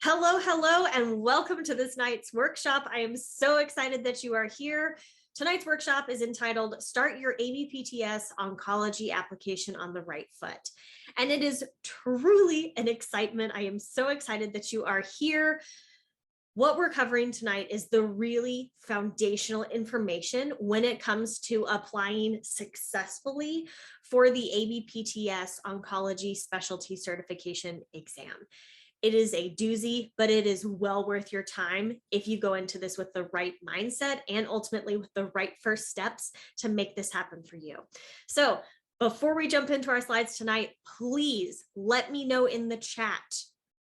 Hello, hello, and welcome to this night's workshop. I am so excited that you are here. Tonight's workshop is entitled Start Your ABPTS Oncology Application on the Right Foot. And it is truly an excitement. I am so excited that you are here. What we're covering tonight is the really foundational information when it comes to applying successfully for the ABPTS Oncology Specialty Certification exam. It is a doozy, but it is well worth your time if you go into this with the right mindset and ultimately with the right first steps to make this happen for you. So before we jump into our slides tonight, please let me know in the chat,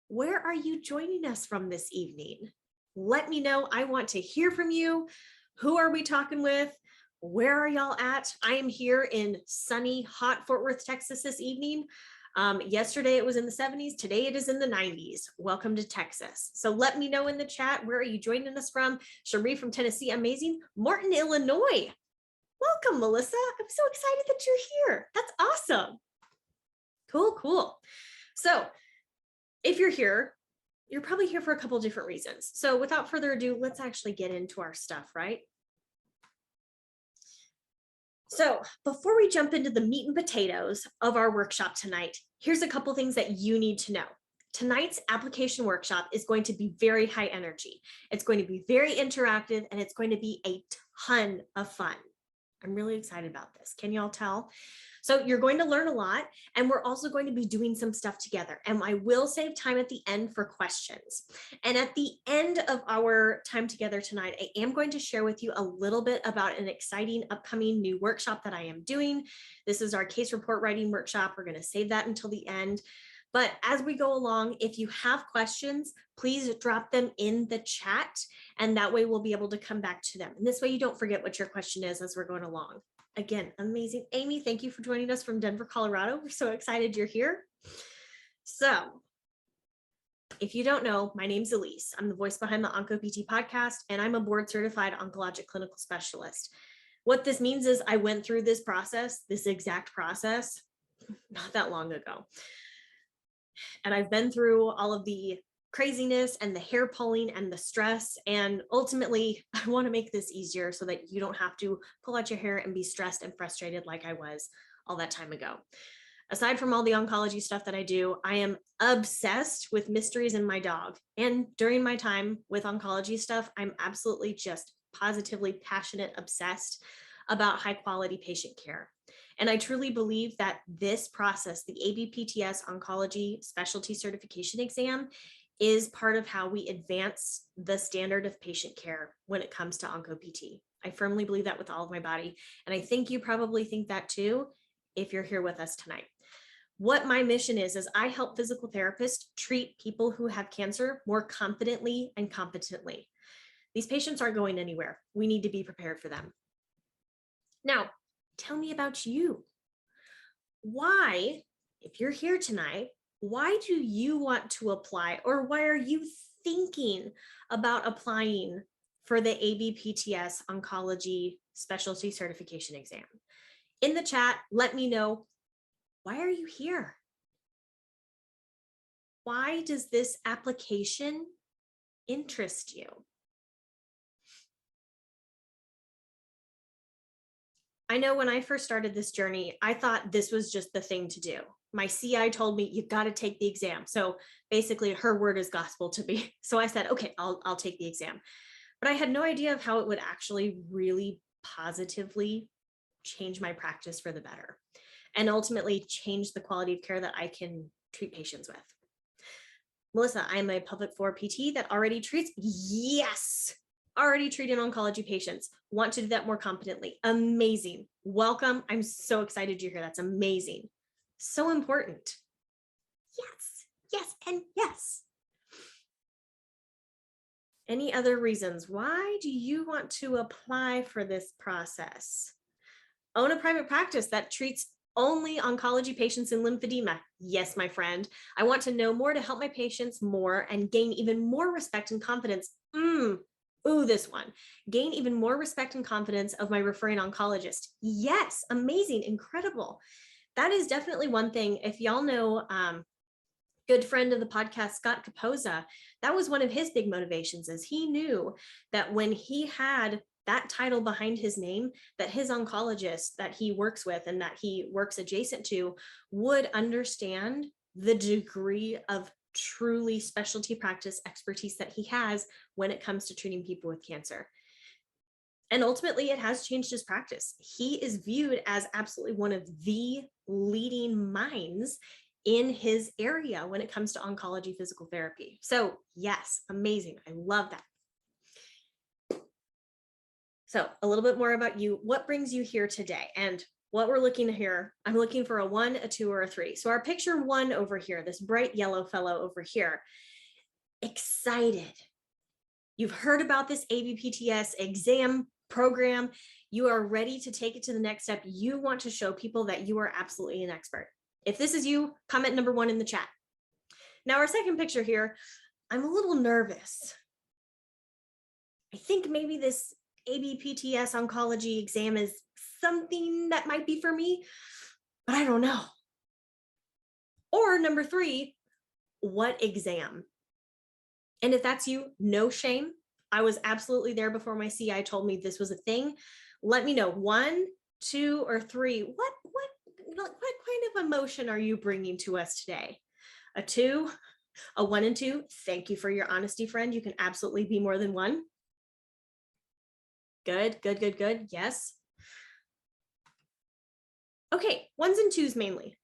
where are you joining us from this evening? Let me know. I want to hear from you. Who are we talking with? Where are y'all at? I am here in sunny, hot Fort Worth, Texas this evening. Yesterday it was in the 70s. Today it is in the 90s. Welcome to Texas. So let me know in the chat, where are you joining us from? Cherie from Tennessee, amazing. Martin, Illinois. Welcome, Melissa. I'm so excited that you're here. That's awesome. Cool, cool. So if you're here, you're probably here for a couple different reasons. So without further ado, let's actually get into our stuff, right? So before we jump into the meat and potatoes of our workshop tonight, here's a couple things that you need to know. Tonight's application workshop is going to be very high energy. It's going to be very interactive and it's going to be a ton of fun. I'm really excited about this. Can y'all tell? So you're going to learn a lot, and we're also going to be doing some stuff together. And I will save time at the end for questions. And at the end of our time together tonight, I am going to share with you a little bit about an exciting upcoming new workshop that I am doing. This is our case report writing workshop. We're going to save that until the end. But as we go along, if you have questions, please drop them in the chat, and that way we'll be able to come back to them. And this way you don't forget what your question is as we're going along. Again, amazing. Amy, thank you for joining us from Denver, Colorado. We're so excited you're here. So if you don't know, my name's Elise. I'm the voice behind the OncoPT podcast, and I'm a board certified oncologic clinical specialist. What this means is I went through this process, this exact process, not that long ago. And I've been through all of the craziness and the hair pulling and the stress. And ultimately, I want to make this easier so that you don't have to pull out your hair and be stressed and frustrated like I was all that time ago. Aside from all the oncology stuff that I do, I am obsessed with mysteries in my dog. And during my time with oncology stuff, I'm absolutely just positively passionate, obsessed about high quality patient care. And I truly believe that this process, the ABPTS Oncology Specialty Certification exam, is part of how we advance the standard of patient care when it comes to OncoPT. I firmly believe that with all of my body. And I think you probably think that too, if you're here with us tonight. What my mission is I help physical therapists treat people who have cancer more confidently and competently. These patients aren't going anywhere. We need to be prepared for them. Now, tell me about you. Why, if you're here tonight, why do you want to apply, or why are you thinking about applying for the ABPTS Oncology Specialty Certification exam? In the chat, let me know, why are you here? Why does this application interest you? I know when I first started this journey, I thought this was just the thing to do. My CI told me, you've got to take the exam. So basically her word is gospel to me. So I said, okay, I'll take the exam. But I had no idea of how it would actually really positively change my practice for the better and ultimately change the quality of care that I can treat patients with. Melissa, I'm a pelvic floor PT that already treats, yes, already treated oncology patients. Want to do that more competently. Amazing. Welcome. I'm so excited you're here. That's amazing. So important. Yes, yes, and yes. Any other reasons? Why do you want to apply for this process? Own a private practice that treats only oncology patients in lymphedema. Yes, my friend. I want to know more to help my patients more and gain even more respect and confidence. Ooh, this one. Gain even more respect and confidence of my referring oncologist. Yes, amazing, incredible. That is definitely one thing. If y'all know Good friend of the podcast, Scott Capozza, that was one of his big motivations, is he knew that when he had that title behind his name, that his oncologist that he works with and that he works adjacent to would understand the degree of truly specialty practice expertise that he has when it comes to treating people with cancer. And ultimately, it has changed his practice. He is viewed as absolutely one of the leading minds in his area when it comes to oncology physical therapy. So yes, amazing. I love that. So a little bit more about you. What brings you here today? And what we're looking here, I'm looking for a 1, a 2, or a 3. So our picture 1 over here, this bright yellow fellow over here, excited. You've heard about this ABPTS exam program. You are ready to take it to the next step. You want to show people that you are absolutely an expert. If this is you, comment number 1 in the chat. Now, our second picture here, I'm a little nervous. I think maybe this ABPTS oncology exam is something that might be for me, but I don't know. Or number 3, what exam? And if that's you, no shame. I was absolutely there before my CI told me this was a thing. Let me know, 1, 2, or 3. What kind of emotion are you bringing to us today? A 2, a 1 and 2. Thank you for your honesty, friend. You can absolutely be more than 1. Good, good, good, good. Yes. Okay, 1s and 2s mainly.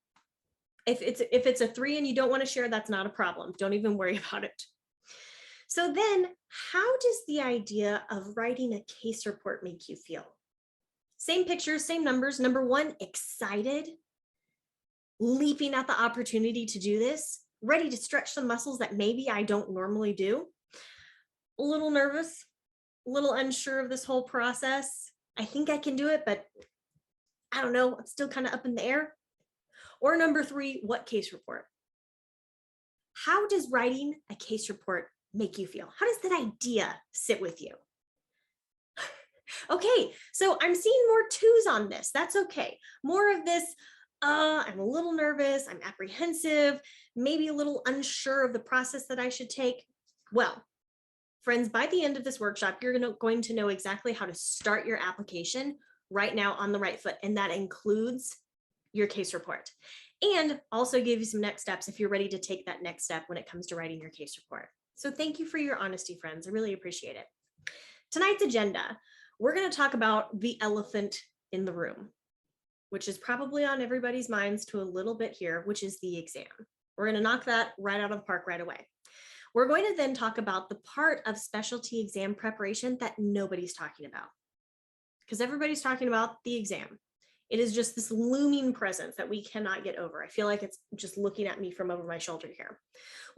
If it's a 3 and you don't want to share, that's not a problem. Don't even worry about it. So then, how does the idea of writing a case report make you feel? Same pictures, same numbers. Number 1, excited, leaping at the opportunity to do this, ready to stretch some muscles that maybe I don't normally do. A little nervous, a little unsure of this whole process. I think I can do it, but I don't know, it's still kind of up in the air. Or number 3, what case report? How does writing a case report make you feel? How does that idea sit with you? Okay, so I'm seeing more 2s on this. That's okay. More of this, I'm a little nervous, I'm apprehensive, maybe a little unsure of the process that I should take. Well, friends, by the end of this workshop, you're going to know exactly how to start your application right now on the right foot, and that includes your case report, and also give you some next steps if you're ready to take that next step when it comes to writing your case report. So thank you for your honesty, friends. I really appreciate it. Tonight's agenda, we're going to talk about the elephant in the room, which is probably on everybody's minds to a little bit here, which is the exam. We're going to knock that right out of the park right away. We're going to then talk about the part of specialty exam preparation that nobody's talking about, because everybody's talking about the exam. It is just this looming presence that we cannot get over. I feel like it's just looking at me from over my shoulder here.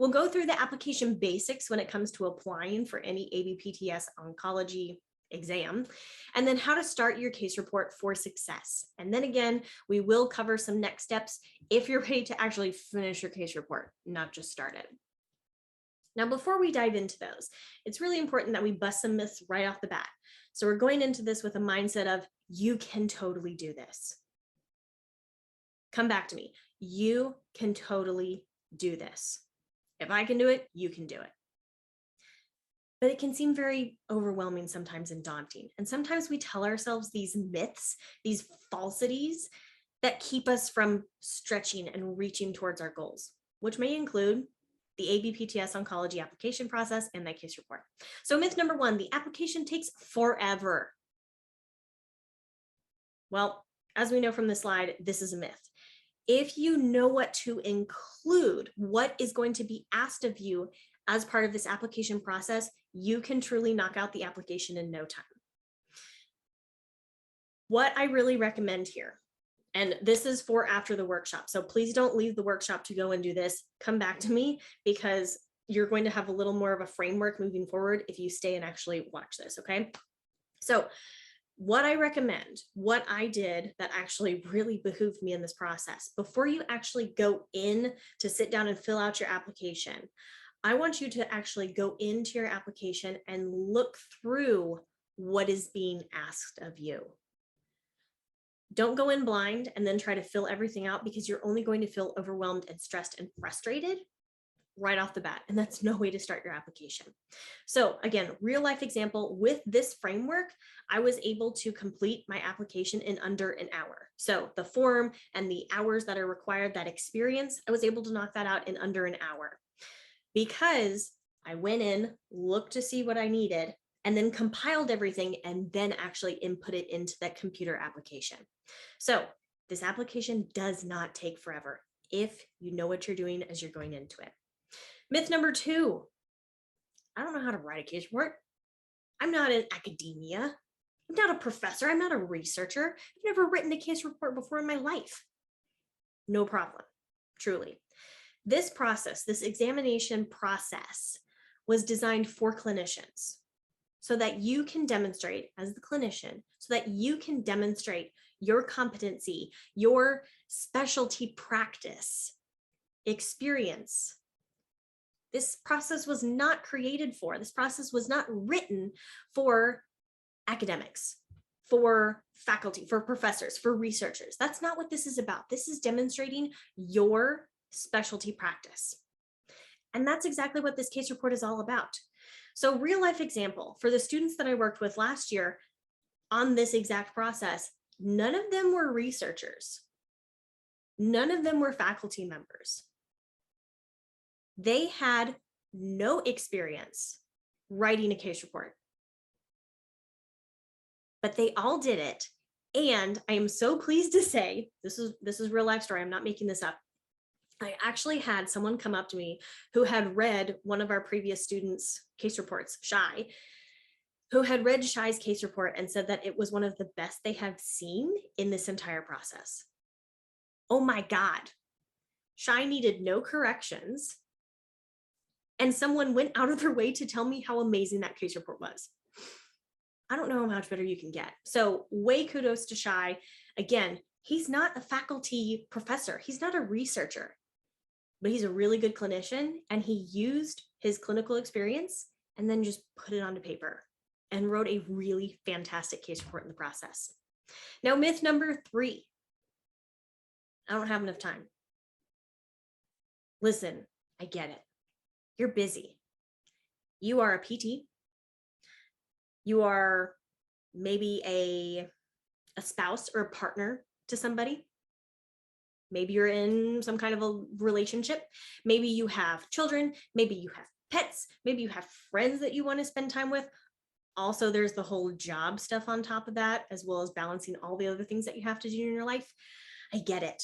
We'll go through the application basics when it comes to applying for any ABPTS oncology exam, and then how to start your case report for success. And then again, we will cover some next steps if you're ready to actually finish your case report, not just start it. Now, before we dive into those, it's really important that we bust some myths right off the bat. So we're going into this with a mindset of, you can totally do this. Come back to me. You can totally do this. If I can do it, you can do it. But it can seem very overwhelming sometimes and daunting. And sometimes we tell ourselves these myths, these falsities that keep us from stretching and reaching towards our goals, which may include the ABPTS oncology application process and that case report. So myth number 1, the application takes forever. Well, as we know from the slide, this is a myth. If you know what to include, what is going to be asked of you as part of this application process, you can truly knock out the application in no time. What I really recommend here, and this is for after the workshop, so please don't leave the workshop to go and do this. Come back to me, because you're going to have a little more of a framework moving forward if you stay and actually watch this, okay? So what I recommend, what I did that actually really behooved me in this process, before you actually go in to sit down and fill out your application, I want you to actually go into your application and look through what is being asked of you. Don't go in blind and then try to fill everything out, because you're only going to feel overwhelmed and stressed and frustrated right off the bat, and that's no way to start your application. So again, real life example, with this framework, I was able to complete my application in under an hour. So the form and the hours that are required, that experience, I was able to knock that out in under an hour because I went in, looked to see what I needed, and then compiled everything and then actually input it into that computer application. So this application does not take forever if you know what you're doing as you're going into it. Myth number 2, I don't know how to write a case report. I'm not in academia. I'm not a professor. I'm not a researcher. I've never written a case report before in my life. No problem, truly. This process, this examination process, was designed for clinicians so that you can demonstrate as the clinician, so that you can demonstrate your competency, your specialty practice, experience. This process was not created for, this process was not written for academics, for faculty, for professors, for researchers. That's not what this is about. This is demonstrating your specialty practice. And that's exactly what this case report is all about. So real life example, for the students that I worked with last year on this exact process, none of them were researchers. None of them were faculty members. They had no experience writing a case report, but they all did it. And I am so pleased to say, this is real life story. I'm not making this up. I actually had someone come up to me who had read one of our previous students' case reports, Shai, who had read Shai's case report and said that it was one of the best they have seen in this entire process. Oh my God. Shai needed no corrections. And someone went out of their way to tell me how amazing that case report was. I don't know how much better you can get. So way kudos to Shai. Again, he's not a faculty professor. He's not a researcher, but he's a really good clinician, and he used his clinical experience and then just put it onto paper and wrote a really fantastic case report in the process. Now, myth number 3. I don't have enough time. Listen, I get it. You're busy. You are a PT. You are maybe a spouse or a partner to somebody. Maybe you're in some kind of a relationship. Maybe you have children. Maybe you have pets. Maybe you have friends that you want to spend time with. Also, there's the whole job stuff on top of that, as well as balancing all the other things that you have to do in your life. I get it.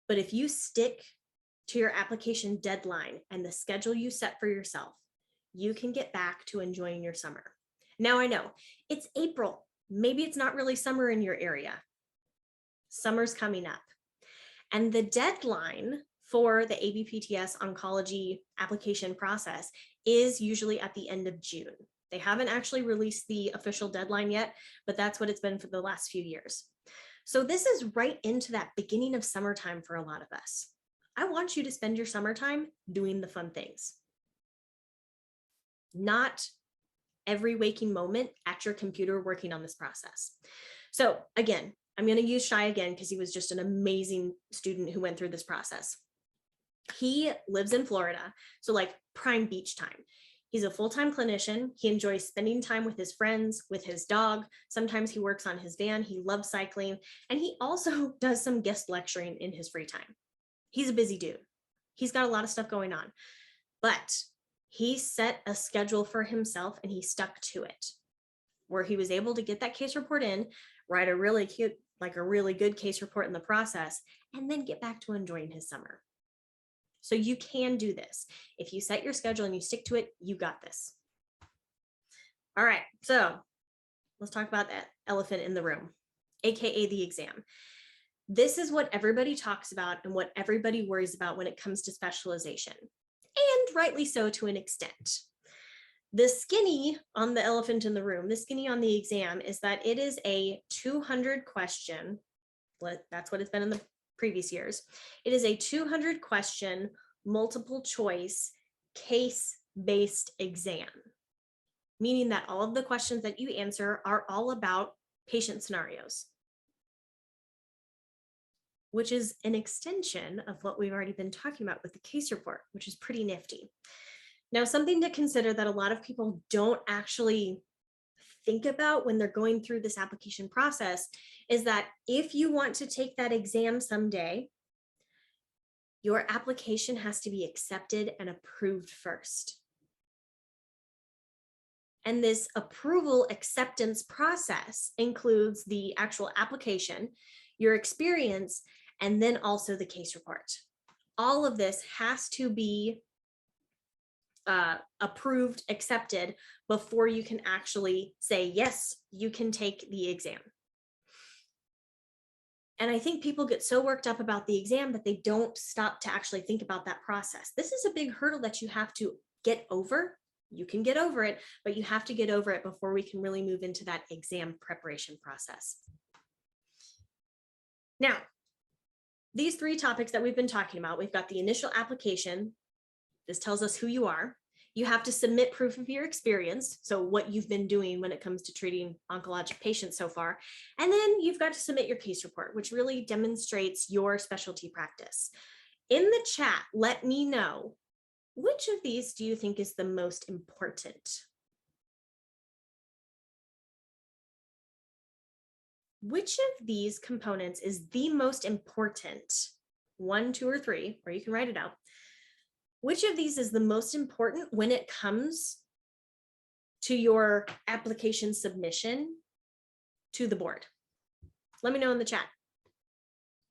But if you stick to your application deadline and the schedule you set for yourself, you can get back to enjoying your summer. Now I know it's April. Maybe it's not really summer in your area. Summer's coming up. And the deadline for the ABPTS Oncology application process is usually at the end of June. They haven't actually released the official deadline yet, but that's what it's been for the last few years. So this is right into that beginning of summertime for a lot of us. I want you to spend your summertime doing the fun things. Not every waking moment at your computer working on this process. So again, I'm going to use Shai again because he was just an amazing student who went through this process. He lives in Florida, so like prime beach time. He's a full-time clinician. He enjoys spending time with his friends, with his dog. Sometimes he works on his van. He loves cycling, and he also does some guest lecturing in his free time. He's a busy dude. He's got a lot of stuff going on, but he set a schedule for himself and he stuck to it, where he was able to get that case report in, write a really cute, like a really good case report in the process, and then get back to enjoying his summer. So you can do this. If you set your schedule and you stick to it, you got this. All right, so let's talk about that elephant in the room, AKA the exam. This is what everybody talks about and what everybody worries about when it comes to specialization, and rightly so to an extent. The skinny on the elephant in the room, the skinny on the exam, is that it is a 200 question, that's what it's been in the previous years. It is a 200 question, multiple choice, case-based exam, meaning that all of the questions that you answer are all about patient scenarios. which is an extension of what we've already been talking about with the case report, which is pretty nifty. Now, something to consider that a lot of people don't actually think about when they're going through this application process is that if you want to take that exam someday, your application has to be accepted and approved first. And this approval acceptance process includes the actual application, your experience, and then also the case report. All of this has to be approved, accepted before you can actually say, yes, you can take the exam. And I think people get so worked up about the exam that they don't stop to actually think about that process. This is a big hurdle that you have to get over. You can get over it, but you have to get over it before we can really move into that exam preparation process. Now, these three topics that we've been talking about, we've got the initial application. This tells us who you are. You have to submit proof of your experience, so what you've been doing when it comes to treating oncologic patients so far. And then you've got to submit your case report, which really demonstrates your specialty practice. In the chat, let me know, which of these do you think is the most important? Which of these components is the most important? 1, 2, or 3, or you can write it out. Which of these is the most important when it comes to your application submission to the board? Let me know in the chat.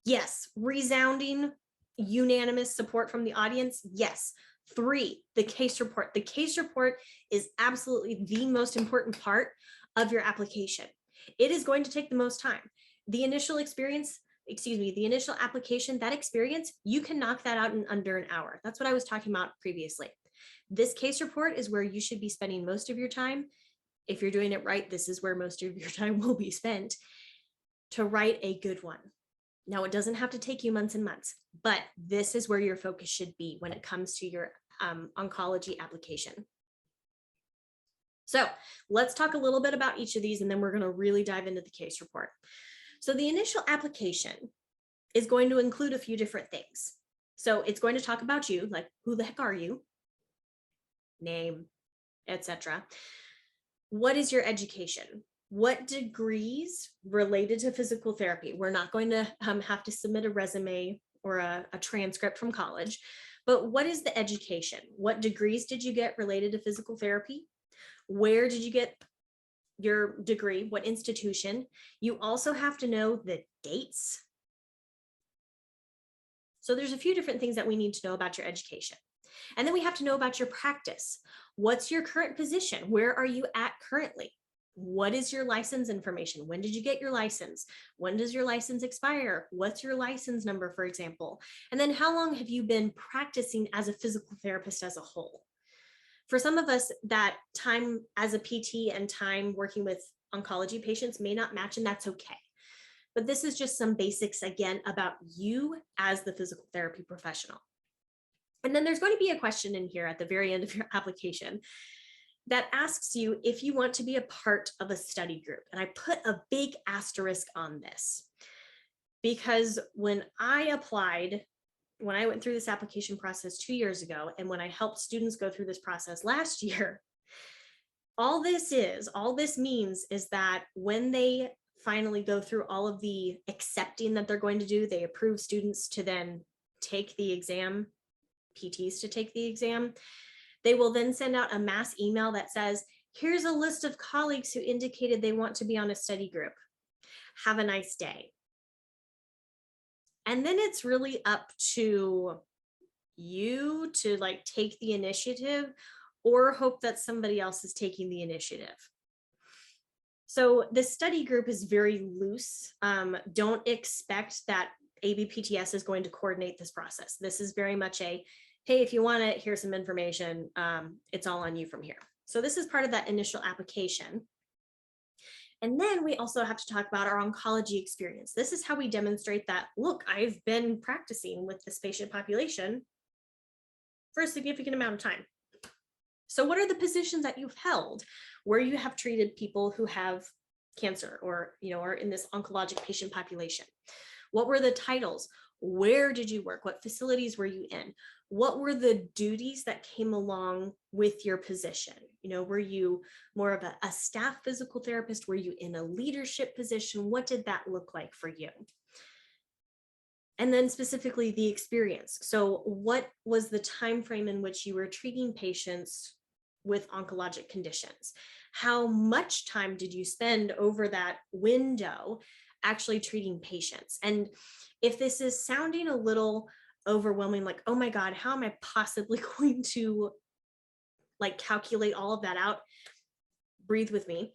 Yes, resounding, unanimous support from the audience. Yes. 3, the case report. The case report is absolutely the most important part of your application. It is going to take the most time. The initial experience, the initial application, that experience, you can knock that out in under an hour. That's what I was talking about previously. This case report is where you should be spending most of your time. If you're doing it right, this is where most of your time will be spent to write a good one. Now, it doesn't have to take you months and months, but this is where your focus should be when it comes to your oncology application. So let's talk a little bit about each of these, and then we're going to really dive into the case report. So the initial application is going to include a few different things. So it's going to talk about you, like who the heck are you, name, etc. What is your education? What degrees related to physical therapy? We're not going to have to submit a resume or a transcript from college, but what is the education? What degrees did you get related to physical therapy? Where did you get your degree? What institution? You also have to know the dates. So there's a few different things that we need to know about your education. And then we have to know about your practice. What's your current position? Where are you at currently? What is your license information? When did you get your license? When does your license expire? What's your license number, for example? And then how long have you been practicing as a physical therapist as a whole? For some of us, that time as a PT and time working with oncology patients may not match, and that's okay. But this is just some basics, again, about you as the physical therapy professional. And then there's going to be a question in here at the very end of your application that asks you if you want to be a part of a study group. And I put a big asterisk on this because when I applied, when I went through this application process 2 years ago, and when I helped students go through this process last year, all this means is that when they finally go through all of the accepting that they're going to do, they approve students to then take the exam, PTs to take the exam. They will then send out a mass email that says, here's a list of colleagues who indicated they want to be on a study group. Have a nice day. And then it's really up to you to like take the initiative or hope that somebody else is taking the initiative. So the study group is very loose. Don't expect that ABPTS is going to coordinate this process. This is very much a, hey, if you want it, here's some information. It's all on you from here. So this is part of that initial application. And then we also have to talk about our oncology experience. This is how we demonstrate that, look, I've been practicing with this patient population for a significant amount of time. So what are the positions that you've held where you have treated people who have cancer or, are in this oncologic patient population? What were the titles? Where did you work? What facilities were you in? What were the duties that came along with your position? Were you more of a staff physical therapist? Were you in a leadership position? What did that look like for you? And then specifically the experience. So what was the time frame in which you were treating patients with oncologic conditions? How much time did you spend over that window actually treating patients? And if this is sounding a little overwhelming, like, oh my God, how am I possibly going to calculate all of that out? Breathe with me.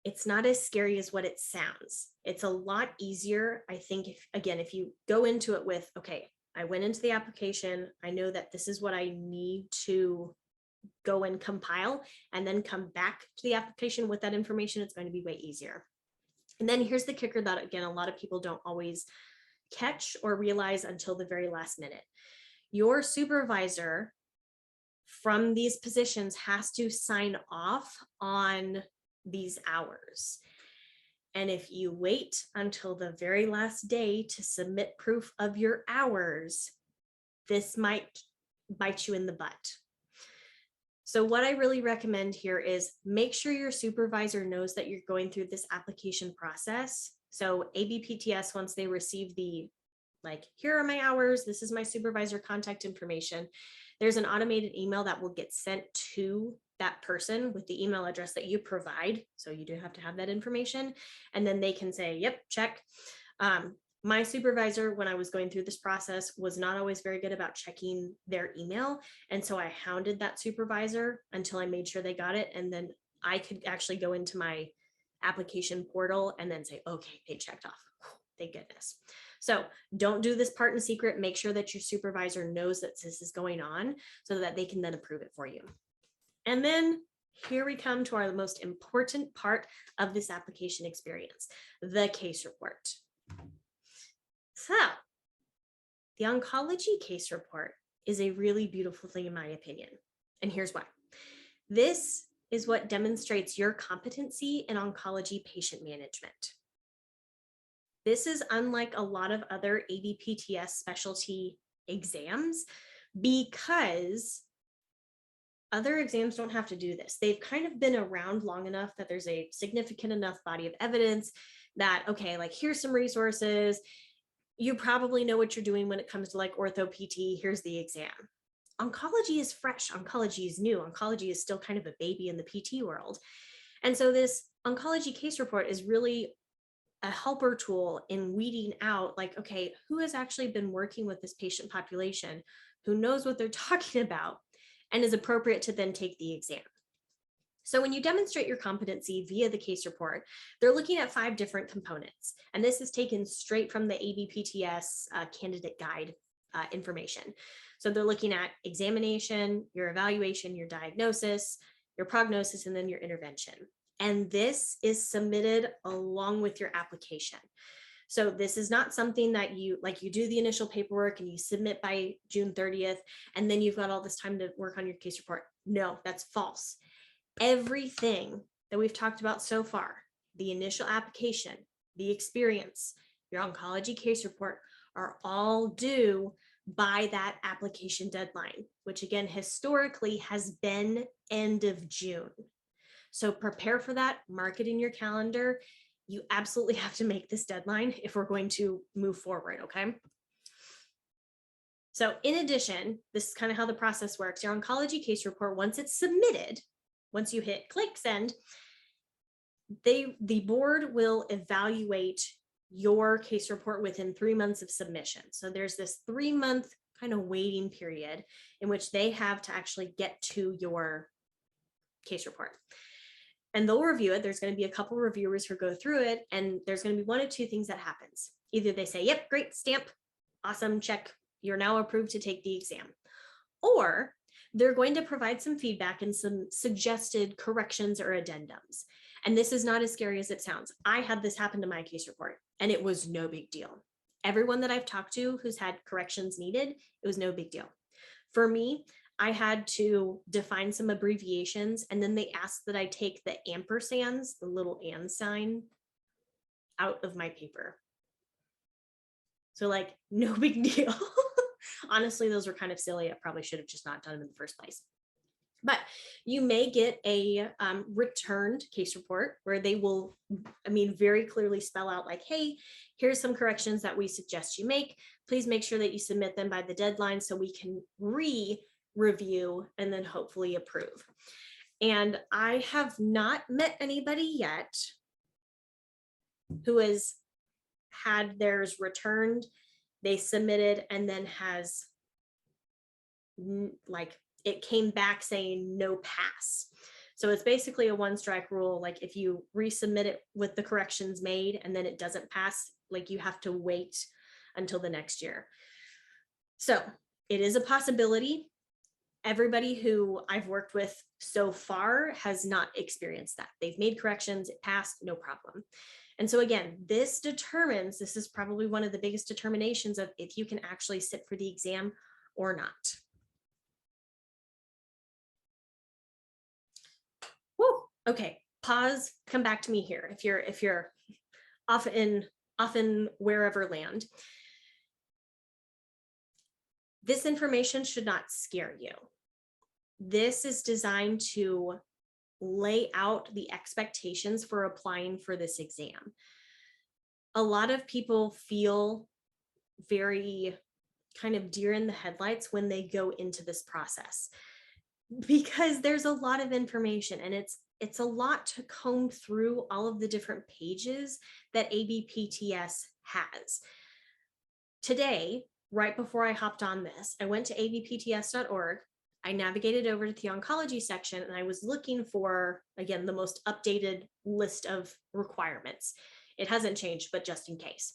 It's not as scary as what it sounds. It's a lot easier, I think, if you go into it with, okay, I went into the application, I know that this is what I need to go and compile, and then come back to the application with that information, it's going to be way easier. And then here's the kicker that, again, a lot of people don't always catch or realize until the very last minute. Your supervisor from these positions has to sign off on these hours. And if you wait until the very last day to submit proof of your hours, this might bite you in the butt. So what I really recommend here is make sure your supervisor knows that you're going through this application process. So ABPTS, once they receive the, here are my hours, this is my supervisor contact information, there's an automated email that will get sent to that person with the email address that you provide. So you do have to have that information. And then they can say, yep, check. My supervisor, when I was going through this process, was not always very good about checking their email. And so I hounded that supervisor until I made sure they got it. And then I could actually go into my application portal and then say, okay, they checked off. Thank goodness. So don't do this part in secret. Make sure that your supervisor knows that this is going on so that they can then approve it for you. And then here we come to our most important part of this application experience, the case report. So the oncology case report is a really beautiful thing, in my opinion. And here's why. This is what demonstrates your competency in oncology patient management. This is unlike a lot of other ABPTS specialty exams because other exams don't have to do this. They've kind of been around long enough that there's a significant enough body of evidence that, okay, here's some resources. You probably know what you're doing when it comes to ortho PT. Here's the exam. Oncology is fresh. Oncology is new. Oncology is still kind of a baby in the PT world. And so this oncology case report is really a helper tool in weeding out okay, who has actually been working with this patient population, who knows what they're talking about, and is appropriate to then take the exam. So when you demonstrate your competency via the case report, they're looking at 5 different components. And this is taken straight from the ABPTS candidate guide information. So they're looking at examination, your evaluation, your diagnosis, your prognosis, and then your intervention. And this is submitted along with your application. So this is not something that you do the initial paperwork and you submit by June 30th, and then you've got all this time to work on your case report. No, that's false. Everything that we've talked about so far, the initial application, the experience, your oncology case report, are all due by that application deadline, which again, historically has been end of June. So prepare for that, mark it in your calendar. You absolutely have to make this deadline if we're going to move forward, okay? So in addition, this is kind of how the process works. Your oncology case report, once it's submitted, once you hit click send, the board will evaluate your case report within 3 months of submission. So there's this 3-month kind of waiting period in which they have to actually get to your case report. And they'll review it. There's going to be a couple reviewers who go through it, and there's going to be 1 of 2 things that happens. Either they say, yep, great, stamp, awesome, check, you're now approved to take the exam. Or they're going to provide some feedback and some suggested corrections or addendums. And this is not as scary as it sounds. I had this happen to my case report, and it was no big deal. Everyone that I've talked to who's had corrections needed, it was no big deal. For me, I had to define some abbreviations, and then they asked that I take the ampersands, the little and sign out of my paper. So like, no big deal. Honestly, those were kind of silly. I probably should have just not done them in the first place. But you may get a returned case report where they will, very clearly spell out like, hey, here's some corrections that we suggest you make. Please make sure that you submit them by the deadline so we can re-review and then hopefully approve. And I have not met anybody yet who has had theirs returned, they submitted, and then has like it came back saying no pass. So it's basically a one strike rule. Like if you resubmit it with the corrections made and then it doesn't pass, like you have to wait until the next year. So it is a possibility. Everybody who I've worked with so far has not experienced that. They've made corrections, it passed, no problem. And so again, this is probably one of the biggest determinations of if you can actually sit for the exam or not. Woo, okay, pause, come back to me here. If you're often wherever land. This information should not scare you. This is designed to lay out the expectations for applying for this exam. A lot of people feel very kind of deer in the headlights when they go into this process because there's a lot of information and it's a lot to comb through all of the different pages that ABPTS has. Today, right before I hopped on this, I went to abpts.org. I navigated over to the oncology section and I was looking for, again, the most updated list of requirements. It hasn't changed, but just in case.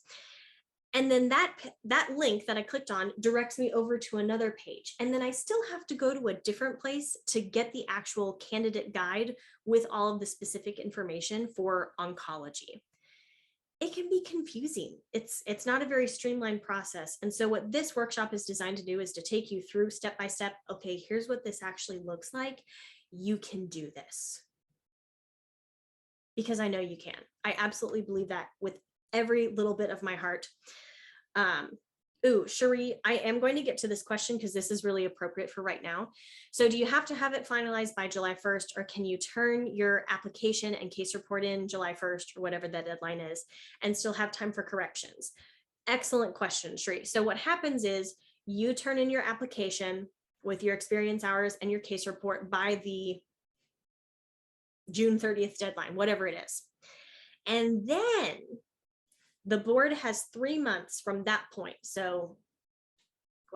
And then that link that I clicked on directs me over to another page. And then I still have to go to a different place to get the actual candidate guide with all of the specific information for oncology. It can be confusing. It's not a very streamlined process. And so what this workshop is designed to do is to take you through step by step. Okay, here's what this actually looks like. You can do this. Because I know you can. I absolutely believe that with every little bit of my heart. Cherie, I am going to get to this question because this is really appropriate for right now. So do you have to have it finalized by July 1st, or can you turn your application and case report in July 1st or whatever the deadline is and still have time for corrections? Excellent question, Cherie. So what happens is you turn in your application with your experience hours and your case report by the June 30th deadline, whatever it is. And then the board has 3 months from that point. So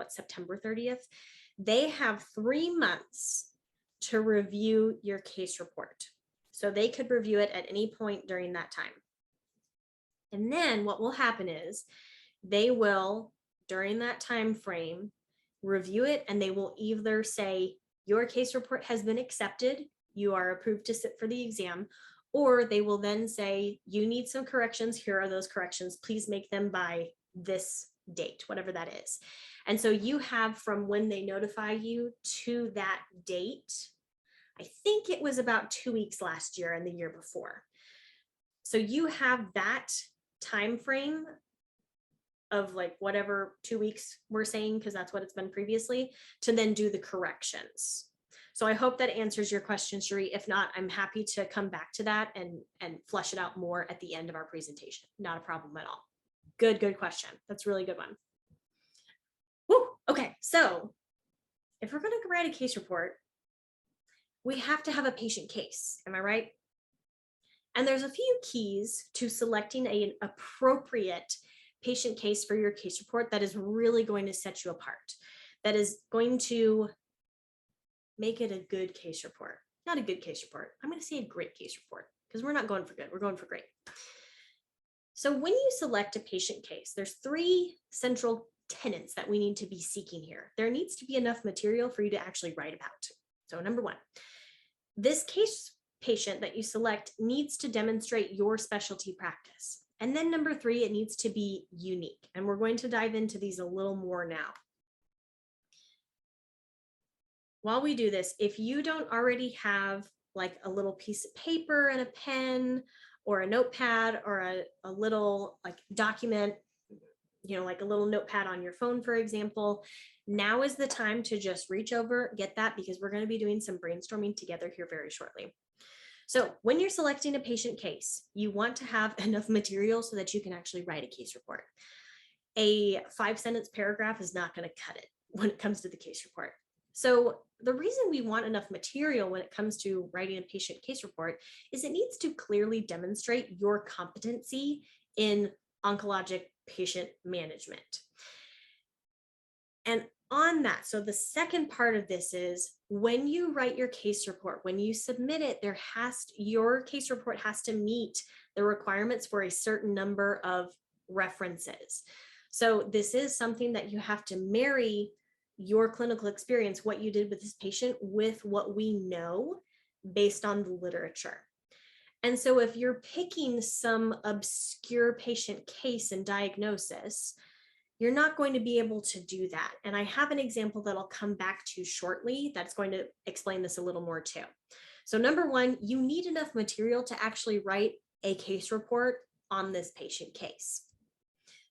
September 30th? They have 3 months to review your case report. So they could review it at any point during that time. And then what will happen is they will, during that time frame, review it, and they will either say your case report has been accepted, you are approved to sit for the exam, or they will then say, you need some corrections, here are those corrections, please make them by this date, whatever that is. And so you have from when they notify you to that date, I think it was about 2 weeks last year and the year before. So you have that time frame of like whatever 2 weeks we're saying, because that's what it's been previously, to then do the corrections. So I hope that answers your question, Cherie. If not, I'm happy to come back to that and flesh it out more at the end of our presentation. Not a problem at all. Good question. That's a really good one. Woo, okay, so if we're going to write a case report, we have to have a patient case. Am I right? And there's a few keys to selecting an appropriate patient case for your case report that is really going to set you apart. That is going to make it a good case report. Not a good case report. I'm going to say a great case report because we're not going for good. We're going for great. So when you select a patient case, there's 3 central tenets that we need to be seeking here. There needs to be enough material for you to actually write about. So number 1, this case patient that you select needs to demonstrate your specialty practice. And then number 3, it needs to be unique. And we're going to dive into these a little more now. While we do this, if you don't already have like a little piece of paper and a pen or a notepad or a little like document, like a little notepad on your phone, for example, now is the time to just reach over, get that, because we're going to be doing some brainstorming together here very shortly. So when you're selecting a patient case, you want to have enough material so that you can actually write a case report. A 5-sentence paragraph is not going to cut it when it comes to the case report. So the reason we want enough material when it comes to writing a patient case report is it needs to clearly demonstrate your competency in oncologic patient management. And on that, so the second part of this is when you write your case report, when you submit it, your case report has to meet the requirements for a certain number of references. So this is something that you have to marry your clinical experience, what you did with this patient, with what we know based on the literature. And so if you're picking some obscure patient case and diagnosis, you're not going to be able to do that. And I have an example that I'll come back to shortly that's going to explain this a little more too. So number one, you need enough material to actually write a case report on this patient case.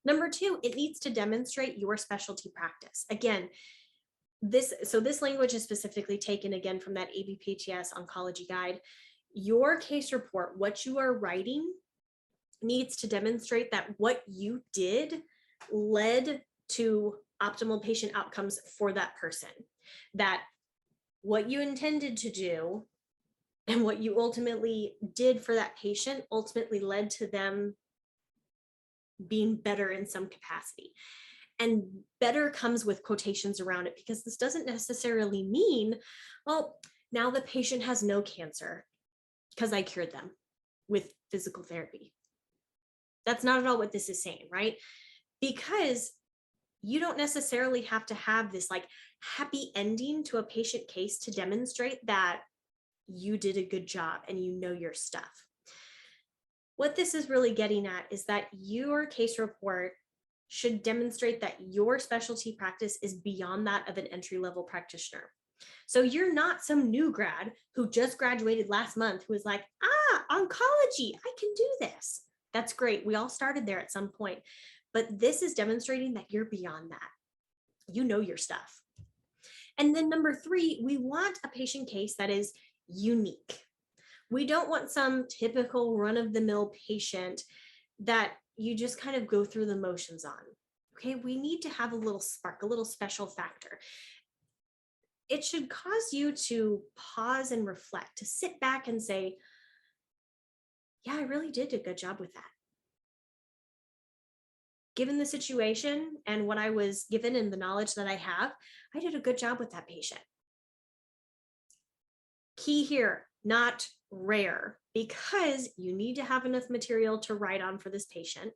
Number two, it needs to demonstrate your specialty practice. Again, this language is specifically taken again from that ABPTS Oncology guide. Your case report, what you are writing, needs to demonstrate that what you did led to optimal patient outcomes for that person, that what you intended to do and what you ultimately did for that patient ultimately led to them being better in some capacity. And better comes with quotations around it, because this doesn't necessarily mean, well, now the patient has no cancer because I cured them with physical therapy. That's not at all what this is saying, right? Because you don't necessarily have to have this like happy ending to a patient case to demonstrate that you did a good job and you know your stuff. What this is really getting at is that your case report should demonstrate that your specialty practice is beyond that of an entry-level practitioner. So you're not some new grad who just graduated last month who is like, oncology, I can do this. That's great. We all started there at some point. But this is demonstrating that you're beyond that. You know your stuff. And then number three, we want a patient case that is unique. We don't want some typical run-of-the-mill patient that you just kind of go through the motions on. Okay, we need to have a little spark, a little special factor. It should cause you to pause and reflect, to sit back and say, yeah, I really did a good job with that. Given the situation and what I was given and the knowledge that I have, I did a good job with that patient. Key here, not rare, because you need to have enough material to write on for this patient.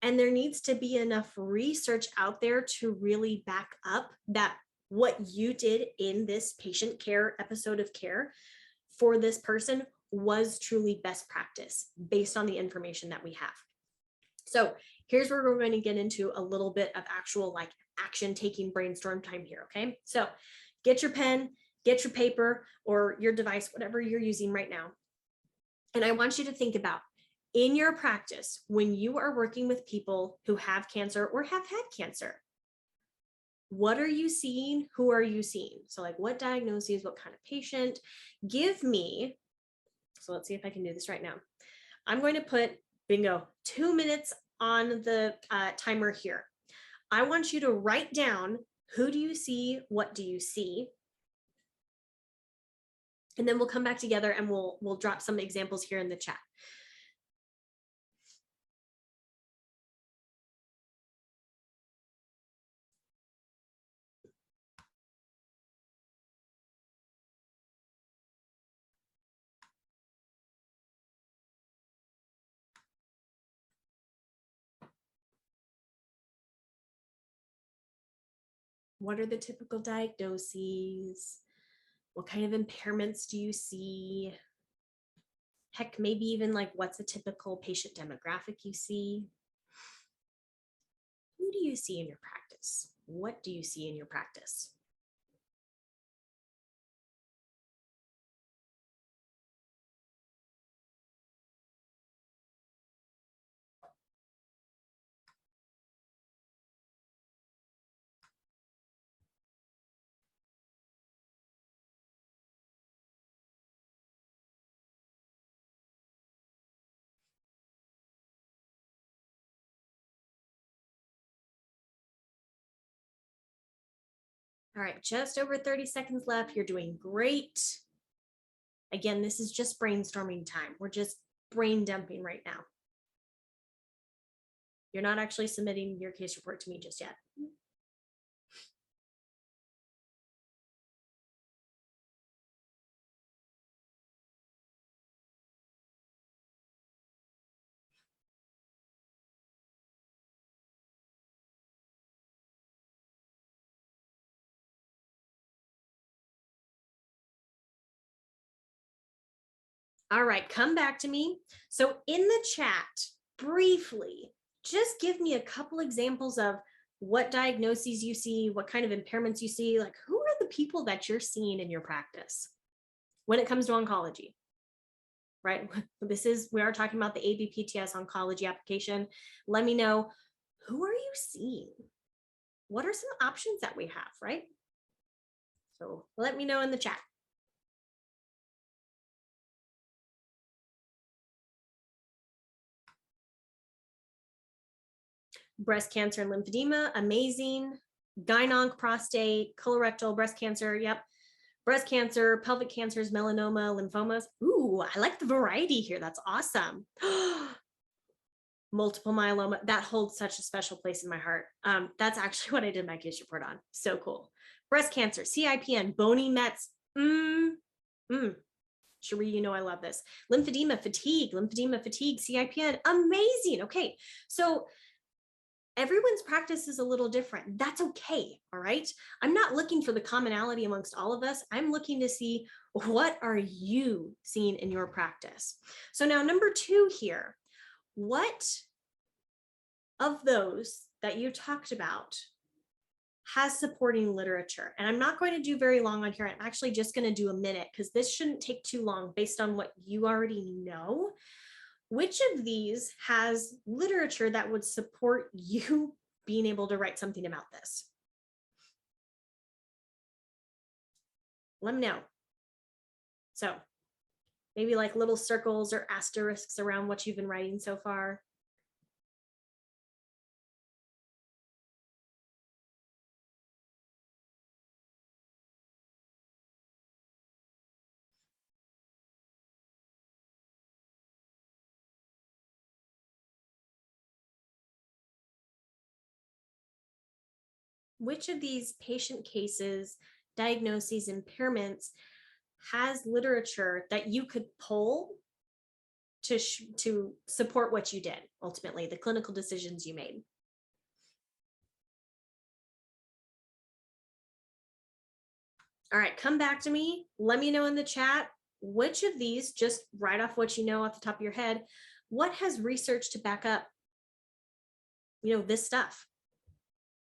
And there needs to be enough research out there to really back up that what you did in this patient care episode of care for this person was truly best practice based on the information that we have. So here's where we're going to get into a little bit of actual like action taking brainstorm time here. Okay, so get your pen, get your paper or your device, whatever you're using right now. And I want you to think about in your practice, when you are working with people who have cancer or have had cancer, what are you seeing? Who are you seeing? So like what diagnoses, what kind of patient? Give me, so let's see if I can do this right now. I'm going to put, bingo, 2 minutes on the timer here. I want you to write down, who do you see? What do you see? And then we'll come back together and we'll drop some examples here in the chat. What are the typical diagnoses? What kind of impairments do you see? Heck, maybe even like what's a typical patient demographic you see? Who do you see in your practice? What do you see in your practice? All right, just over 30 seconds left. You're doing great. Again, this is just brainstorming time. We're just brain dumping right now. You're not actually submitting your case report to me just yet. All right, come back to me. So in the chat, briefly, just give me a couple examples of what diagnoses you see, what kind of impairments you see, like who are the people that you're seeing in your practice when it comes to oncology, right? We are talking about the ABPTS Oncology application. Let me know, who are you seeing? What are some options that we have, right? So let me know in the chat. Breast cancer and lymphedema, amazing. Gyn-onc, prostate, colorectal, breast cancer, yep. Breast cancer, pelvic cancers, melanoma, lymphomas. Ooh, I like the variety here. That's awesome. Multiple myeloma, that holds such a special place in my heart. That's actually what I did my case report on. So cool. Breast cancer, CIPN, bony mets. Cherie, you know I love this. Lymphedema, fatigue, CIPN, amazing. Okay, so everyone's practice is a little different. That's okay, all right? I'm not looking for the commonality amongst all of us. I'm looking to see, what are you seeing in your practice? So now number 2 here, what of those that you talked about has supporting literature? And I'm not going to do very long on here. I'm actually just going to do a minute because this shouldn't take too long based on what you already know. Which of these has literature that would support you being able to write something about this? Let me know. So maybe like little circles or asterisks around what you've been writing so far. Which of these patient cases, diagnoses, impairments has literature that you could pull to support what you did, ultimately, the clinical decisions you made? All right, come back to me. Let me know in the chat, which of these, just right off what you know off the top of your head, what has research to back up, this stuff?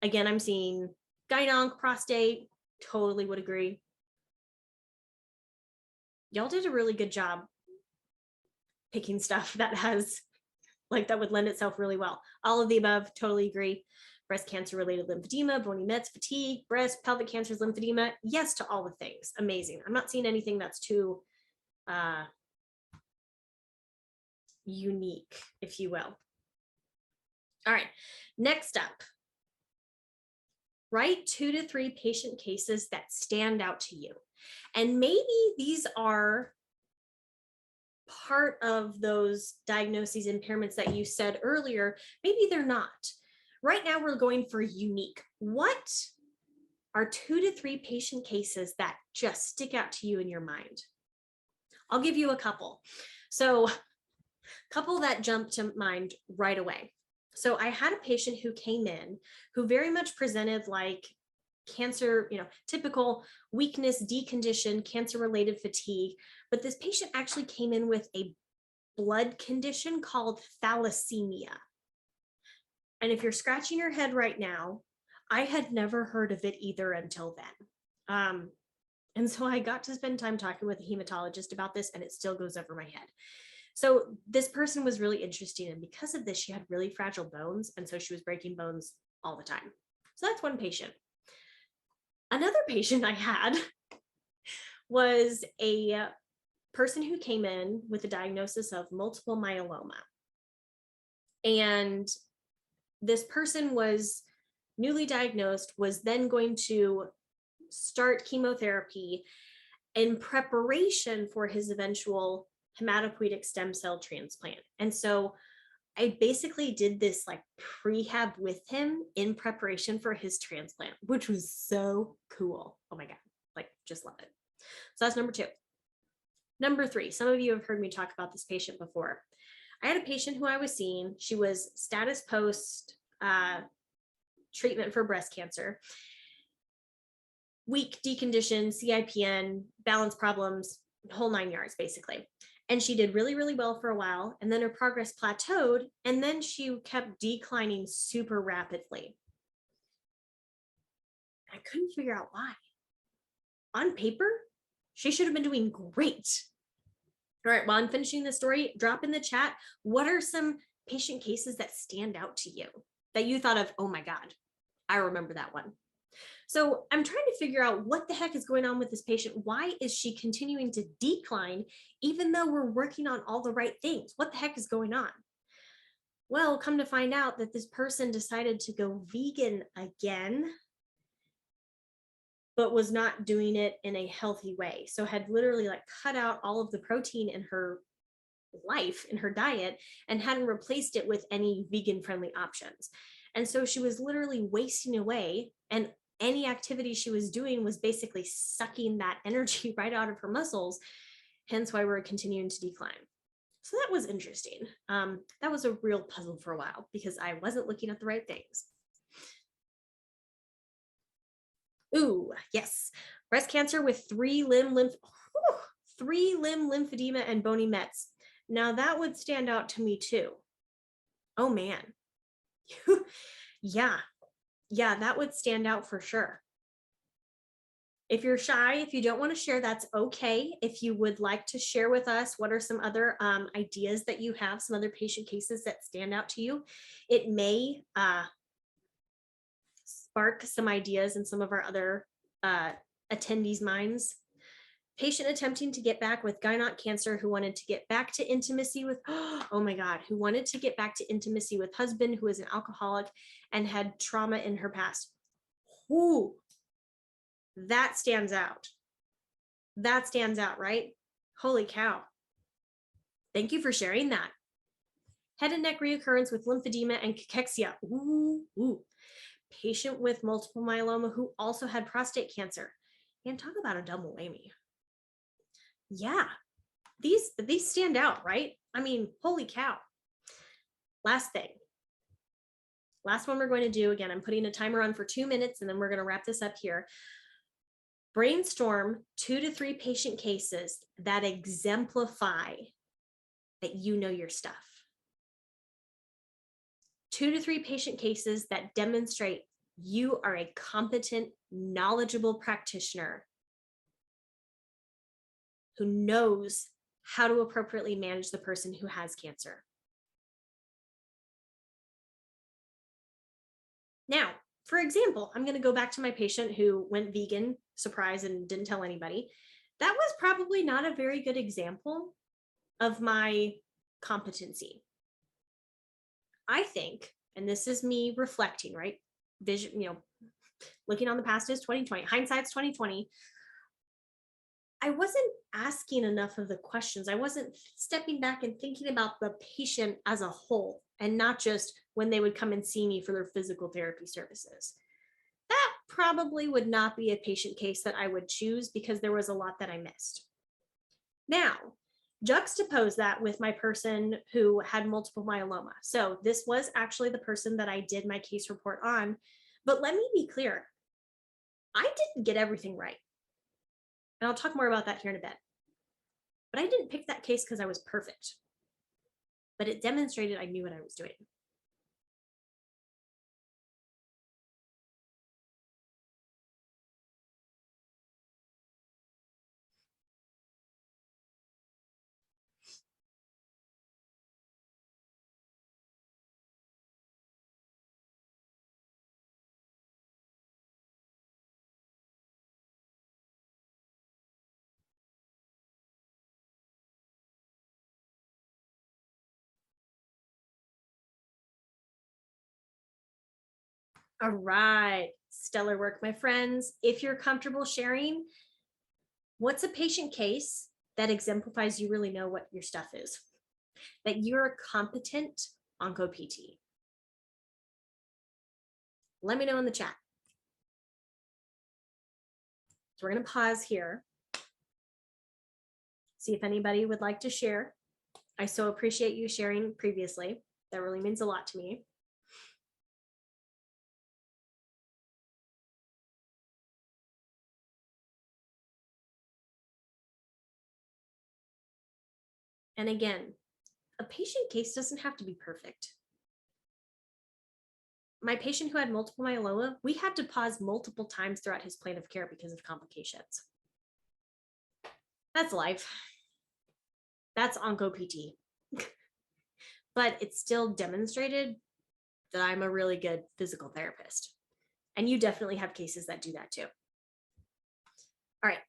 Again, I'm seeing gyn-onc, prostate, totally would agree. Y'all did a really good job picking stuff that that would lend itself really well. All of the above, totally agree. Breast cancer related lymphedema, bony mets, fatigue, breast, pelvic cancers, lymphedema. Yes to all the things. Amazing. I'm not seeing anything that's too unique, if you will. All right, next up, write 2 to 3 patient cases that stand out to you. And maybe these are part of those diagnoses, impairments that you said earlier. Maybe they're not. Right now, we're going for unique. What are 2 to 3 patient cases that just stick out to you in your mind? I'll give you a couple. So, a couple that jump to mind right away. So I had a patient who came in who very much presented like cancer, typical weakness, deconditioned, cancer-related fatigue. But this patient actually came in with a blood condition called thalassemia. And if you're scratching your head right now, I had never heard of it either until then. And so I got to spend time talking with a hematologist about this, and it still goes over my head. So this person was really interesting, and because of this, she had really fragile bones, and so she was breaking bones all the time. So that's one patient. Another patient I had was a person who came in with a diagnosis of multiple myeloma. And this person was newly diagnosed, was then going to start chemotherapy in preparation for his eventual hematopoietic stem cell transplant. And so I basically did this like prehab with him in preparation for his transplant, which was so cool. Oh my God, like just love it. So that's number 2. Number 3, some of you have heard me talk about this patient before. I had a patient who I was seeing. She was status post treatment for breast cancer. Weak, deconditioned, CIPN, balance problems, whole 9 yards, basically. And she did really, really well for a while. And then her progress plateaued. And then she kept declining super rapidly. I couldn't figure out why. On paper, she should have been doing great. All right, while I'm finishing the story, drop in the chat, what are some patient cases that stand out to you that you thought of, oh my God, I remember that one. So I'm trying to figure out what the heck is going on with this patient. Why is she continuing to decline, even though we're working on all the right things? What the heck is going on? Well, come to find out that this person decided to go vegan again, but was not doing it in a healthy way. So had literally like cut out all of the protein in her life, in her diet, and hadn't replaced it with any vegan friendly options. And so she was literally wasting away, and any activity she was doing was basically sucking that energy right out of her muscles, hence why we're continuing to decline. So that was interesting. That was a real puzzle for a while because I wasn't looking at the right things. Ooh, yes. Breast cancer with 3-limb lymphedema and bony mets. Now that would stand out to me too. Oh man. Yeah, that would stand out for sure. If you're shy, if you don't want to share, that's okay. If you would like to share with us, what are some other ideas that you have, some other patient cases that stand out to you? It may spark some ideas in some of our other attendees' minds. Patient attempting to get back with gynec cancer who wanted to get back to intimacy with, oh my God, who wanted to get back to intimacy with husband who is an alcoholic and had trauma in her past. Ooh, that stands out. That stands out, right? Holy cow. Thank you for sharing that. Head and neck reoccurrence with lymphedema and cachexia. Ooh. Patient with multiple myeloma who also had prostate cancer. And talk about a double whammy. Yeah, these stand out, right? I mean, holy cow. Last thing. Last one we're going to do, again, I'm putting a timer on for 2 minutes and then we're going to wrap this up here. Brainstorm 2 to 3 patient cases that exemplify that you know your stuff. 2 to 3 patient cases that demonstrate you are a competent, knowledgeable practitioner who knows how to appropriately manage the person who has cancer. Now, for example, I'm going to go back to my patient who went vegan, surprise, and didn't tell anybody. That was probably not a very good example of my competency. I think, and this is me reflecting, right? Vision, looking on the past is 2020, hindsight's 2020. I wasn't asking enough of the questions. I wasn't stepping back and thinking about the patient as a whole and not just when they would come and see me for their physical therapy services. That probably would not be a patient case that I would choose because there was a lot that I missed. Now, juxtapose that with my person who had multiple myeloma. So this was actually the person that I did my case report on, but let me be clear. I didn't get everything right. And I'll talk more about that here in a bit. But I didn't pick that case because I was perfect. But it demonstrated I knew what I was doing. All right. Stellar work, my friends. If you're comfortable sharing, what's a patient case that exemplifies you really know what your stuff is? That you're a competent onco PT? Let me know in the chat. So we're going to pause here. See if anybody would like to share. I so appreciate you sharing previously. That really means a lot to me. And again, a patient case doesn't have to be perfect. My patient who had multiple myeloma, we had to pause multiple times throughout his plan of care because of complications. That's life. That's onco PT. But it still demonstrated that I'm a really good physical therapist. And you definitely have cases that do that too. All right.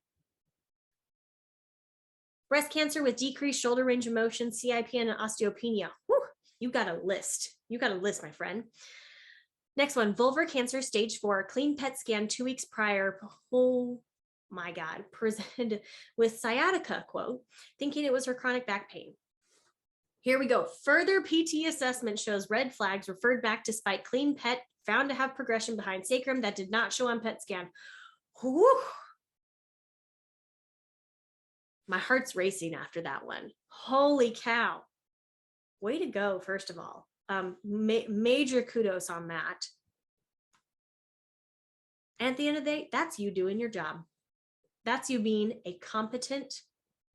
Breast cancer with decreased shoulder range of motion, CIP, and osteopenia. Whew, you got a list. You got a list, my friend. Next one, vulvar cancer, stage 4, clean PET scan 2 weeks prior. Oh my God, presented with sciatica, quote, thinking it was her chronic back pain. Here we go. Further PT assessment shows red flags, referred back despite clean PET, found to have progression behind sacrum that did not show on PET scan. Whew. My heart's racing after that one. Holy cow. Way to go, first of all. Major kudos on that. And at the end of the day, that's you doing your job. That's you being a competent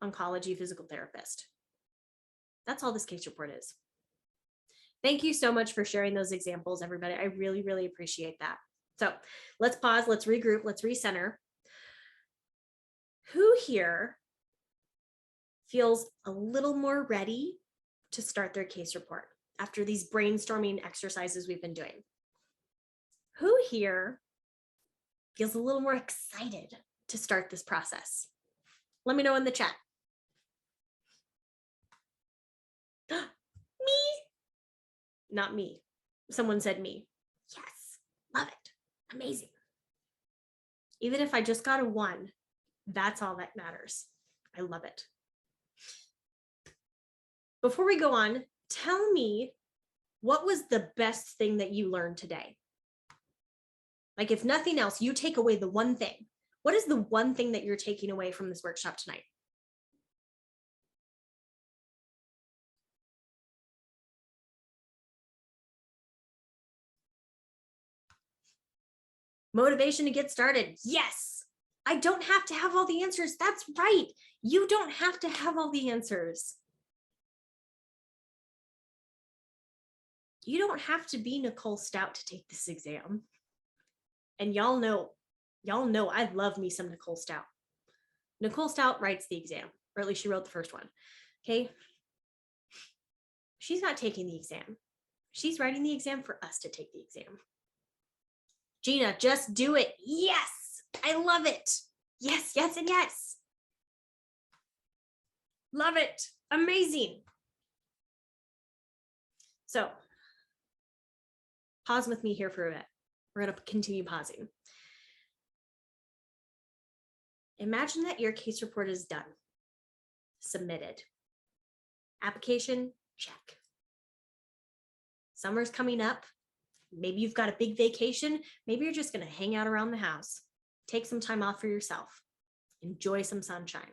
oncology physical therapist. That's all this case report is. Thank you so much for sharing those examples, everybody. I really, really appreciate that. So let's pause, let's regroup, let's recenter. Who here feels a little more ready to start their case report after these brainstorming exercises we've been doing? Who here feels a little more excited to start this process? Let me know in the chat. Me? Not me. Someone said me. Yes, love it. Amazing. Even if I just got a 1, that's all that matters. I love it. Before we go on, tell me, what was the best thing that you learned today? Like, if nothing else, you take away the one thing. What is the one thing that you're taking away from this workshop tonight? Motivation to get started. Yes, I don't have to have all the answers. That's right. You don't have to have all the answers. You don't have to be Nicole Stout to take this exam. And y'all know I love me some Nicole Stout. Nicole Stout writes the exam, or at least she wrote the first one. Okay. She's not taking the exam. She's writing the exam for us to take the exam. Gina, just do it. Yes, I love it. Yes, yes, and yes. Love it. Amazing. So pause with me here for a bit. We're going to continue pausing. Imagine that your case report is done, submitted. Application, check. Summer's coming up. Maybe you've got a big vacation. Maybe you're just going to hang out around the house. Take some time off for yourself. Enjoy some sunshine.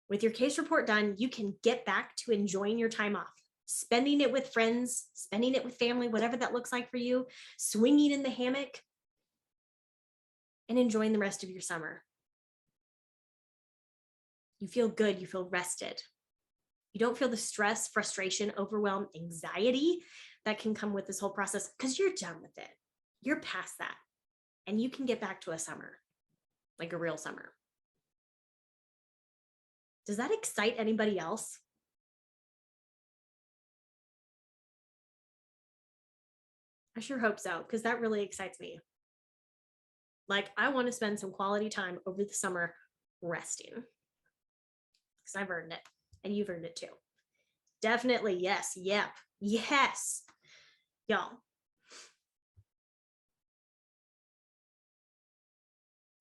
With your case report done, you can get back to enjoying your time off, spending it with friends, spending it with family, whatever that looks like for you, swinging in the hammock, and enjoying the rest of your summer. You feel good, you feel rested. You don't feel the stress, frustration, overwhelm, anxiety that can come with this whole process because you're done with it. You're past that. And you can get back to a summer, like a real summer. Does that excite anybody else? I sure hope so, because that really excites me. Like, I want to spend some quality time over the summer resting because I've earned it and you've earned it too. Definitely. Yes. Yep. Yes. Y'all.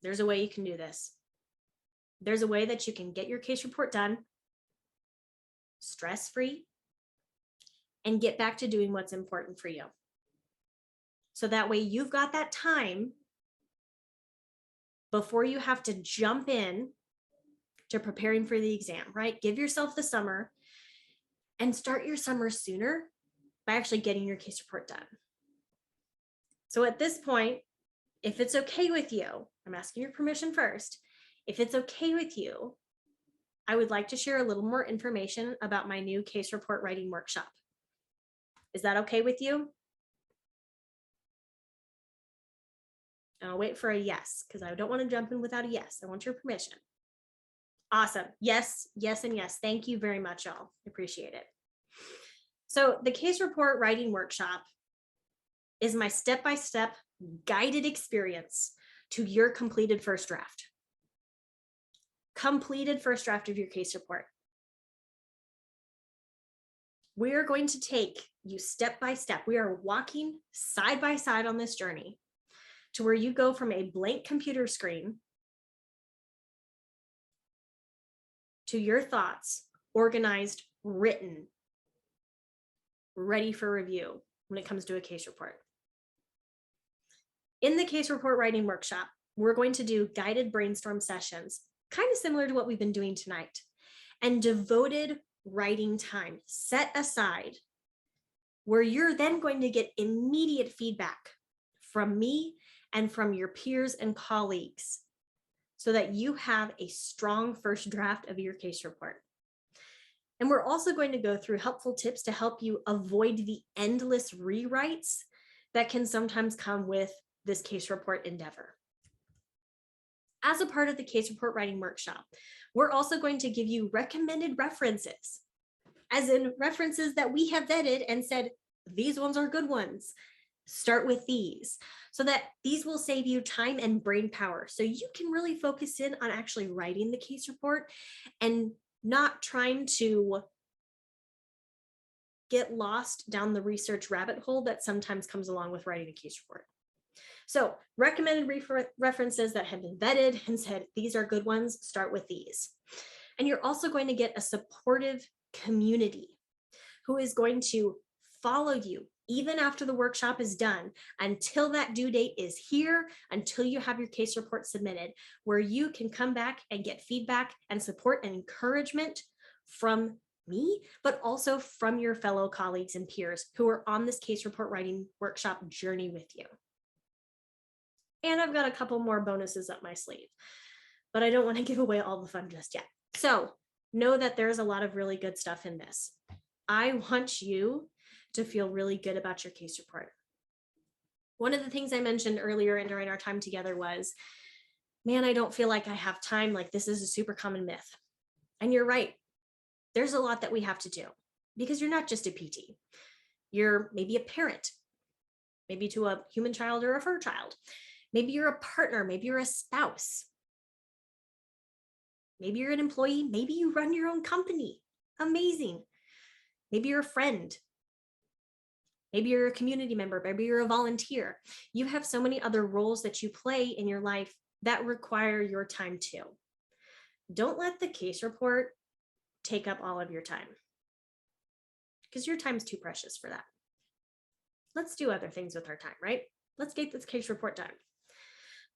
There's a way you can do this. There's a way that you can get your case report done stress-free and get back to doing what's important for you. So that way you've got that time before you have to jump in to preparing for the exam, right? Give yourself the summer and start your summer sooner by actually getting your case report done. So at this point, if it's okay with you, I'm asking your permission first. If it's okay with you, I would like to share a little more information about my new case report writing workshop. Is that okay with you? And I'll wait for a yes, because I don't want to jump in without a yes. I want your permission. Awesome. Yes, yes, and yes. Thank you very much, y'all. Appreciate it. So the case report writing workshop is my step-by-step guided experience to your completed first draft. Completed first draft of your case report. We are going to take you step by step. We are walking side by side on this journey to where you go from a blank computer screen to your thoughts, organized, written, ready for review when it comes to a case report. In the case report writing workshop, we're going to do guided brainstorm sessions, kind of similar to what we've been doing tonight, and devoted writing time set aside where you're then going to get immediate feedback from me and from your peers and colleagues so that you have a strong first draft of your case report. And we're also going to go through helpful tips to help you avoid the endless rewrites that can sometimes come with this case report endeavor. As a part of the case report writing workshop, we're also going to give you recommended references, as in references that we have vetted and said, these ones are good ones. Start with these, so that these will save you time and brain power. So you can really focus in on actually writing the case report and not trying to get lost down the research rabbit hole that sometimes comes along with writing a case report. So recommended references that have been vetted and said, these are good ones, start with these. And you're also going to get a supportive community who is going to follow you even after the workshop is done, until that due date is here, until you have your case report submitted, where you can come back and get feedback and support and encouragement from me, but also from your fellow colleagues and peers who are on this case report writing workshop journey with you. And I've got a couple more bonuses up my sleeve, but I don't want to give away all the fun just yet. So know that there's a lot of really good stuff in this. I want you to feel really good about your case report. One of the things I mentioned earlier and during our time together was, man, I don't feel like I have time. Like, this is a super common myth. And you're right. There's a lot that we have to do because you're not just a PT. You're maybe a parent, maybe to a human child or a fur child. Maybe you're a partner, maybe you're a spouse. Maybe you're an employee, maybe you run your own company. Amazing. Maybe you're a friend. Maybe you're a community member, maybe you're a volunteer. You have so many other roles that you play in your life that require your time too. Don't let the case report take up all of your time, because your time's too precious for that. Let's do other things with our time, right? Let's get this case report done.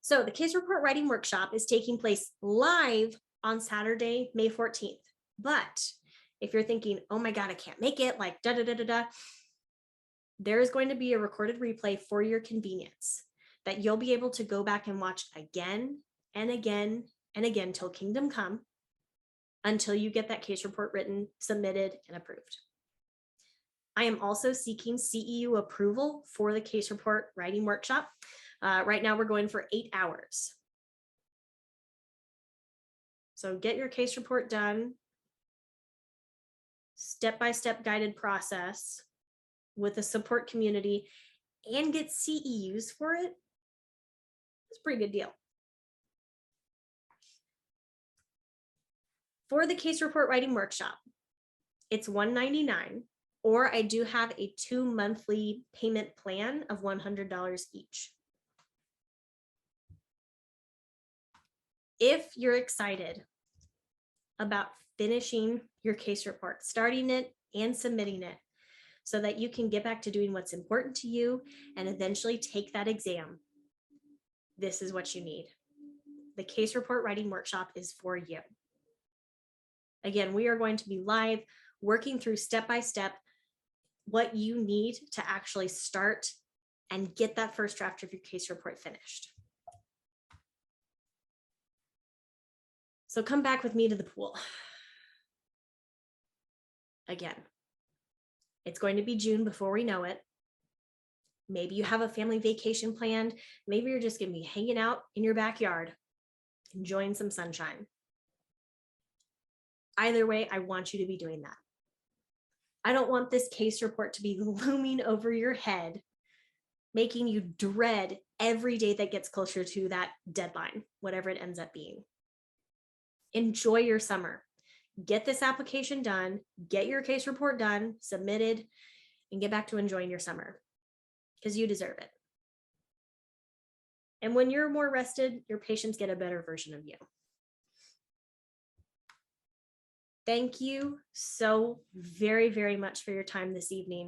So the case report writing workshop is taking place live on Saturday, May 14th. But if you're thinking, oh my God, I can't make it, like there is going to be a recorded replay for your convenience that you'll be able to go back and watch again and again and again till kingdom come, until you get that case report written, submitted, and approved. I am also seeking CEU approval for the case report writing workshop. Right now we're going for 8 hours. So get your case report done, step-by-step guided process with a support community, and get CEUs for it. It's a pretty good deal. For the case report writing workshop, it's $199, or I do have a 2 monthly payment plan of $100 each. If you're excited about finishing your case report, starting it and submitting it so that you can get back to doing what's important to you and eventually take that exam, this is what you need. The case report writing workshop is for you. Again, we are going to be live working through step by step what you need to actually start and get that first draft of your case report finished. So come back with me to the pool. Again, it's going to be June before we know it. Maybe you have a family vacation planned. Maybe you're just going to be hanging out in your backyard, enjoying some sunshine. Either way, I want you to be doing that. I don't want this case report to be looming over your head, making you dread every day that gets closer to that deadline, whatever it ends up being. Enjoy your summer. Get this application done, get your case report done, submitted, and get back to enjoying your summer because you deserve it. And when you're more rested, your patients get a better version of you. Thank you so very, very much for your time this evening.